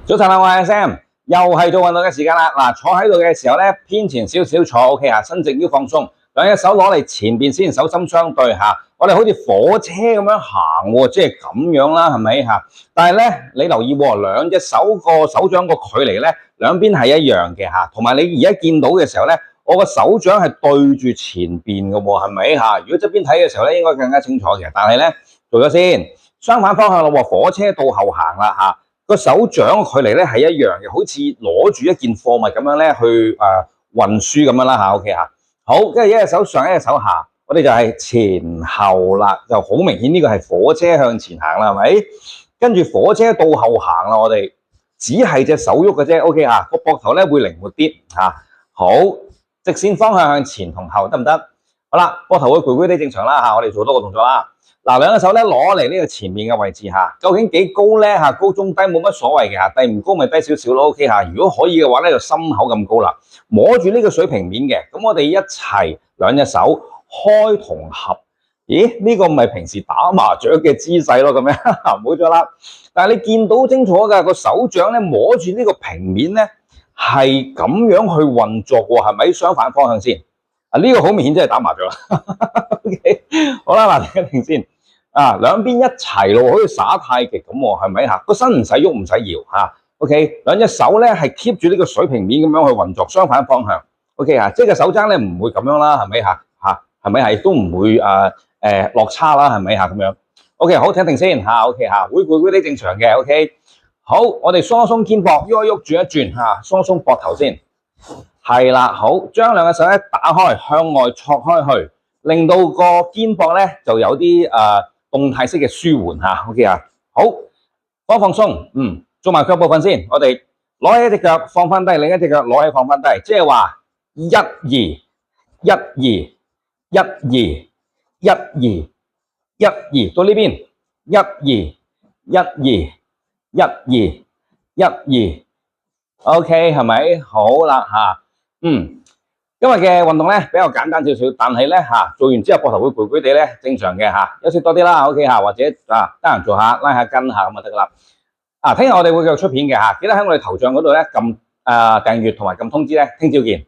早晨啊，我係 Sam，又係做運動嘅時間啦。嗱，坐喺度嘅時候咧，偏前少少坐 ，OK 啊，伸直腰放鬆，兩隻手攞嚟前邊先，手心相對嚇。我哋好似火車咁樣行喎，即係咁樣啦，係咪嚇？但係咧，你留意喎，兩隻手個手掌個距離咧，兩邊係一樣嘅嚇。同埋你而家見到嘅時候咧，我個手掌係對住前邊嘅喎，係咪嚇？如果側邊睇嘅時候咧，應該更加清楚嘅。但係咧，做咗先，相反方向咯喎，火車倒後行啦嚇。個手掌嘅距離咧係一樣嘅，好似攞住一件貨物咁樣咧去運輸咁樣啦嚇 ，OK 嚇。好，跟住一隻手上一隻手下，我哋就係前後啦，就好明顯呢個係火車向前行啦，係咪？跟住火車倒後行啦，我哋只係隻手喐嘅啫 ，OK 嚇，個膊頭咧會靈活啲嚇。好，直線方向向前同後得唔得？好啦，膊頭會攰攰地正常啦嚇，我哋做多個動作啦。嗱，兩隻手咧攞嚟呢個前面嘅位置嚇，究竟幾高咧嚇？高中低冇乜所謂嘅嚇，低唔高咪低少少咯 ，OK 嚇。如果可以嘅話咧，就心口咁高啦，摸住呢個水平面嘅，咁我哋一齊兩隻手開同合。咦？呢個咪平時打麻雀嘅姿勢咯，咁樣冇錯啦。但係你見到清楚㗎，個手掌咧摸住呢個平面咧係咁樣去運作喎，係咪相反方向先？啊，呢個好明顯真係打麻雀啦。OK， 好啦，嗱，停一停先。兩邊一齊咯，好似耍太極咁喎，係咪嚇？個身唔使喐，唔使搖嚇。OK， 兩隻手咧係 keep 住呢個水平面咁樣去運作，相反方向。OK 嚇，即係個手踭咧唔會咁樣啦，係咪嚇？係咪係都唔會落差啦，係咪嚇咁樣 ？OK， 好，停一停先嚇。OK 嚇，會攰攰地正常嘅。OK， 好，我哋鬆一鬆肩膊，喐一喐，轉一轉嚇，鬆一鬆膊頭先。係啦，好，將兩隻手咧打開，向外戳開去，令到個肩膊咧就有啲動態式嘅舒緩嚇 ，OK 啊，好，放鬆，做埋腳部分先，我哋攞起一隻腳放翻低，另一隻腳攞起放翻低，即係話一二到呢邊，一二，OK 係咪？好啦嚇，今日嘅運動咧比較簡單少少，但係咧做完之後膊頭會攰攰地咧，正常嘅嚇，休息多啲啦 ，OK 嚇，或者得閒做下拉下筋下咁就得噶啦。聽日我哋會繼續出片嘅嚇，記得喺我哋頭像嗰度咧撳訂閱同埋撳通知咧，聽朝見。